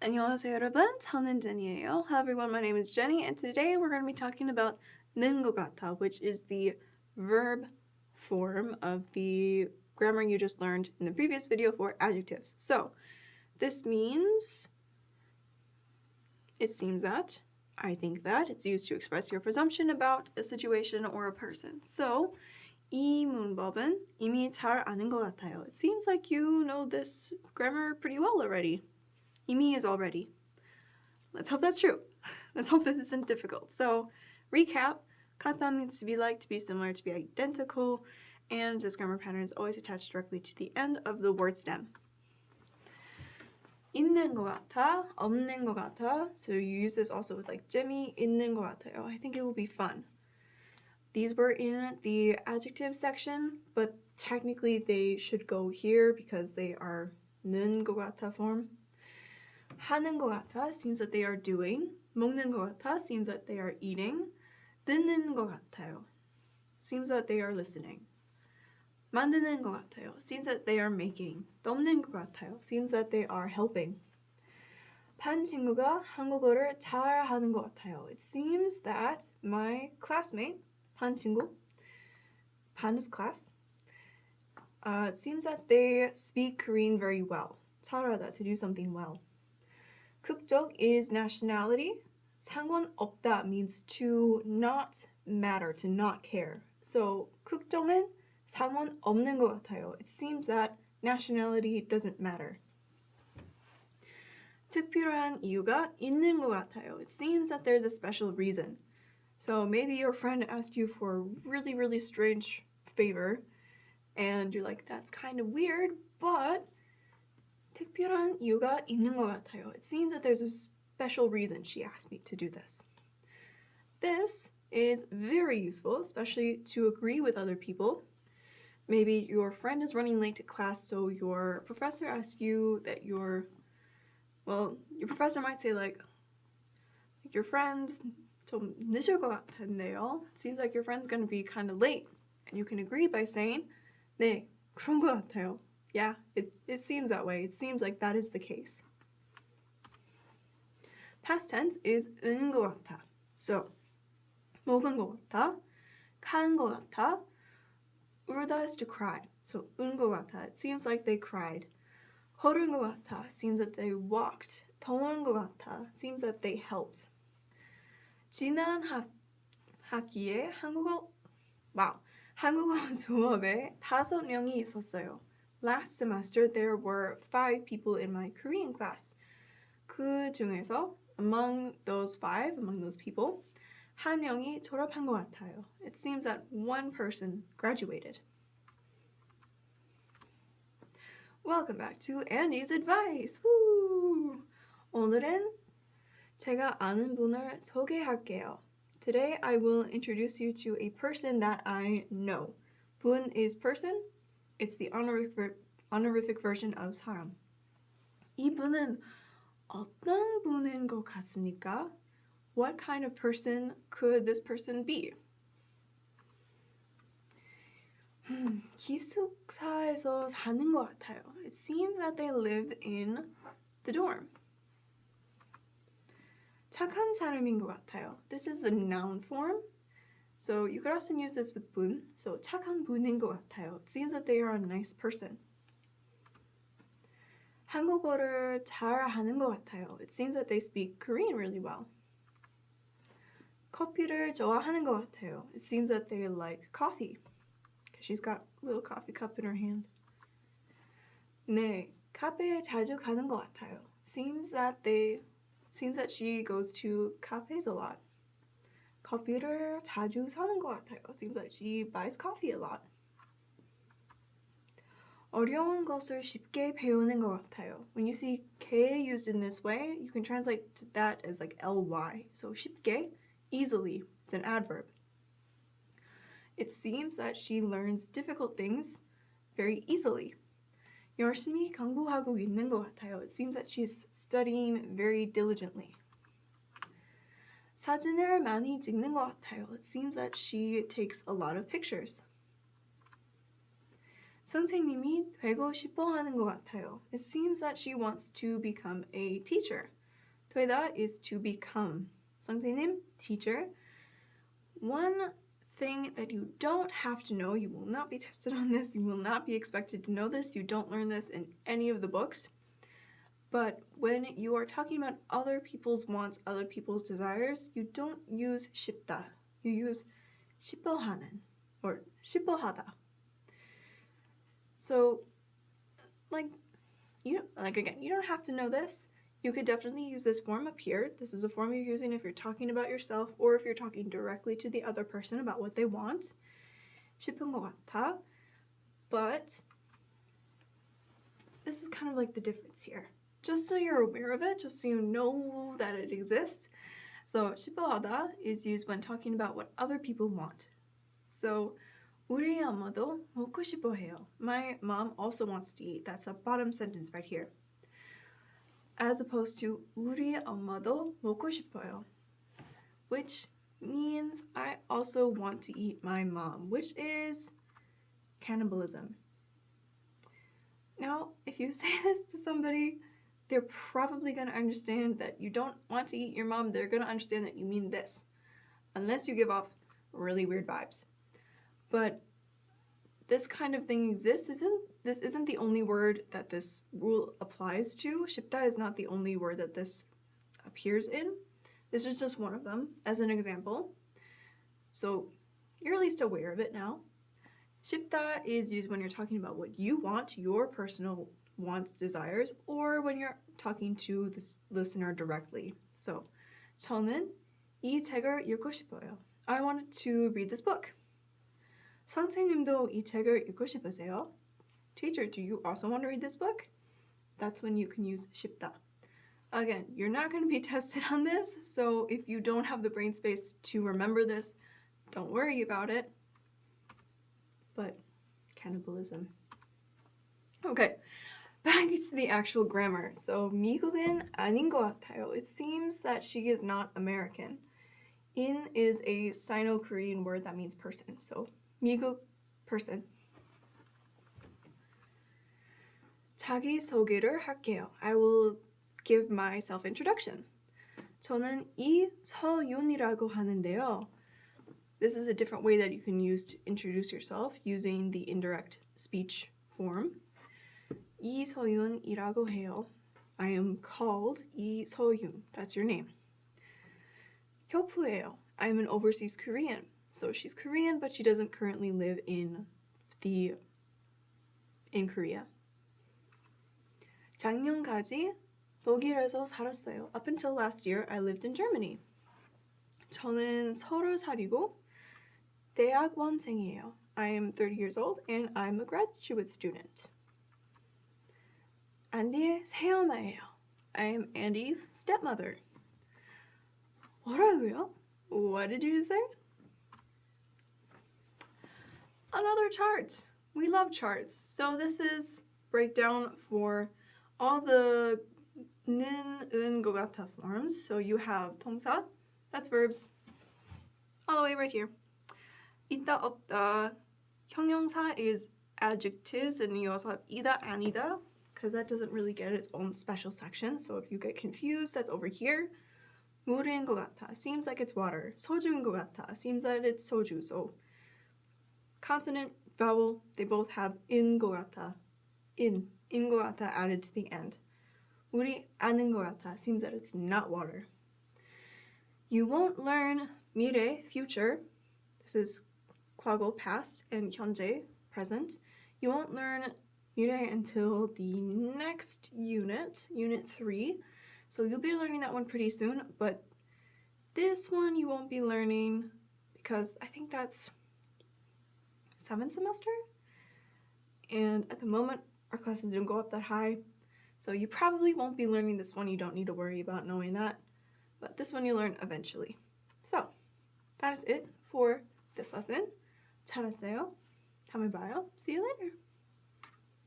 안녕하세요 여러분, 저는 Jenny예요. Hi everyone, my name is Jenny and today we're going to be talking about 는 것 같아, which is the verb form of the grammar you just learned in the previous video for adjectives. So this means it seems that, I think that, it's used to express your presumption about a situation or a person. So 이 문법은 이미 잘 아는 것 같아요. It seems like you know this grammar pretty well already. 이미 is already. Let's hope that's true. Let's hope this isn't difficult. So, recap. 같다 means to be like, to be similar, to be identical, and this grammar pattern is always attached directly to the end of the word stem. 있는 것 같아, 없는 것 같아. So you use this also with like Jimmy, 있는 것 같아요. I think it will be fun. These were in the adjective section, but technically they should go here because they are 는 것 같아 form. 하는 것 같아 seems that they are doing. 먹는 것 같아 seems that they are eating. 듣는 것 같아요 seems that they are listening. 만드는 것 같아요 seems that they are making. 돕는 것 같아요 seems that they are helping. 반 친구가 한국어를 잘 하는 것 같아요. It seems that my classmate, 반 친구, 반 is class, it seems that they speak Korean very well. 잘하다, to do something well. 국적 is nationality. 상관없다 means to not matter, to not care. So 국적은 상관없는 것 같아요. It seems that nationality doesn't matter. 특별한 이유가 있는 것 같아요. It seems that there's a special reason. So maybe your friend asked you for a really, really strange favor, and you're like, that's kind of weird, but 특별한 이유가 있는 것 같아요. It seems that there's a special reason she asked me to do this. This is very useful, especially to agree with other people. Maybe your friend is running late to class, so your professor asks you that your professor might say like your friend 좀 늦을 것 같은데요. It seems like your friend's going to be kind of late, and you can agree by saying 네, 그런 것 같아요. Yeah, it seems that way. It seems like that is the case. Past tense is 은 것 같아. So, 먹은 것 같아, 간 것 같아, 울다 is to cry. So, 은 것 같아. It seems like they cried. 걸은 것 같아. Seems that they walked. 통한 것 같아. Seems that they helped. 지난 학기에 한국어 수업에 5명이 있었어요. Last semester, there were 5 people in my Korean class. 그 중에서, among those people, 한 명이 졸업한 것 같아요. It seems that one person graduated. Welcome back to Andy's Advice. Woo! 오늘은 제가 아는 분을 소개할게요. Today, I will introduce you to a person that I know. 분 is person. It's the honorific version of 사람. 이분은 어떤 분인 것 같습니까? What kind of person could this person be? 기숙사에서 사는 것 같아요. It seems that they live in the dorm. 착한 사람인 것 같아요. This is the noun form. So you could also use this with 분. So 착한 분인 것 같아요. It seems that they are a nice person. 한국어를 잘 하는 것 같아요. It seems that they speak Korean really well. 커피를 좋아하는 것 같아요. It seems that they like coffee. Because she's got a little coffee cup in her hand. 네, 카페에 자주 가는 것 같아요. Seems that she goes to cafes a lot. 커피를 자주 사는 것 같아요. Seems like she buys coffee a lot. 어려운 것을 쉽게 배우는 것 같아요. When you see K used in this way, you can translate that as like ly. So 쉽게, easily, it's an adverb. It seems that she learns difficult things very easily. 열심히 공부하고 있는 것 같아요. It seems that she's studying very diligently. 사진을 많이 찍는 것 같아요. It seems that she takes a lot of pictures. 선생님이 되고 싶어 하는 것 같아요. It seems that she wants to become a teacher. 되다 is to become. 선생님, teacher. One thing that you don't have to know, you will not be tested on this, you will not be expected to know this, you don't learn this in any of the books. But when you are talking about other people's wants, other people's desires, you don't use 싶다. You use 싶어하는 or 싶어하다. So, again, you don't have to know this. You could definitely use this form up here. This is a form you're using if you're talking about yourself or if you're talking directly to the other person about what they want. 싶은 것 같아. But this is kind of like the difference here. Just so you're aware of it, just so you know that it exists. So 싶어하다 is used when talking about what other people want. So 우리 엄마도 먹고 싶어 해요. My mom also wants to eat. That's a bottom sentence right here. As opposed to 우리 엄마도 먹고 싶어요, which means I also want to eat my mom, which is cannibalism. Now, if you say this to somebody, they're probably going to understand that you don't want to eat your mom. They're going to understand that you mean this, unless you give off really weird vibes. But this kind of thing exists. This isn't the only word that this rule applies to. 싶다 is not the only word that this appears in. This is just one of them as an example. So you're at least aware of it now. 싶다 is used when you're talking about what you want, your personal wants, desires, or when you're talking to the listener directly. So 저는 이 책을 읽고 싶어요. I wanted to read this book. 선생님도 이 책을 읽고 싶으세요? Teacher, do you also want to read this book? That's when you can use 싶다. Again, you're not going to be tested on this, so if you don't have the brain space to remember this, don't worry about it. But cannibalism. Okay, back to the actual grammar. So 미국인 아닌 것 같아요. It seems that she is not American. In is a Sino-Korean word that means person. So 미국 person. 자기소개를 할게요. I will give my self-introduction. 저는 이서윤이라고 하는데요. This is a different way that you can use to introduce yourself using the indirect speech form. 이서윤이라고 해요. I am called 이서윤. That's your name. 교포예요. I am an overseas Korean. So she's Korean, but she doesn't currently live in Korea. 작년까지 독일에서 살았어요. Up until last year, I lived in Germany. 저는 30살이고 대학원생이에요. I am 30 years old and I'm a graduate student. 안디의 새엄마예요. I am Andy's stepmother. 뭐라고요? What did you say? Another chart. We love charts. So this is breakdown for all the 는, 은, 것 같아 forms. So you have 동사, that's verbs, all the way right here. 있다, 없다. 형용사 is adjectives, and you also have 이다, 아니다, because that doesn't really get its own special section. So if you get confused, that's over here. 물인 것 같아 seems like it's water. 소주인 것 같아 seems that it's soju. So consonant, vowel, they both have in 것 같아, in 것 같아 added to the end. 우리 아는 것 같아 seems that it's not water. You won't learn 미래, future. This is 과거, past, and 현재, present. You won't learn 미래 until the next unit, unit 3. So you'll be learning that one pretty soon, but this one you won't be learning because I think that's 7th semester. And at the moment, our classes don't go up that high. So you probably won't be learning this one. You don't need to worry about knowing that. But this one you learn eventually. So that is it for this lesson. 잘했어요. 다음에 봐요. See you later.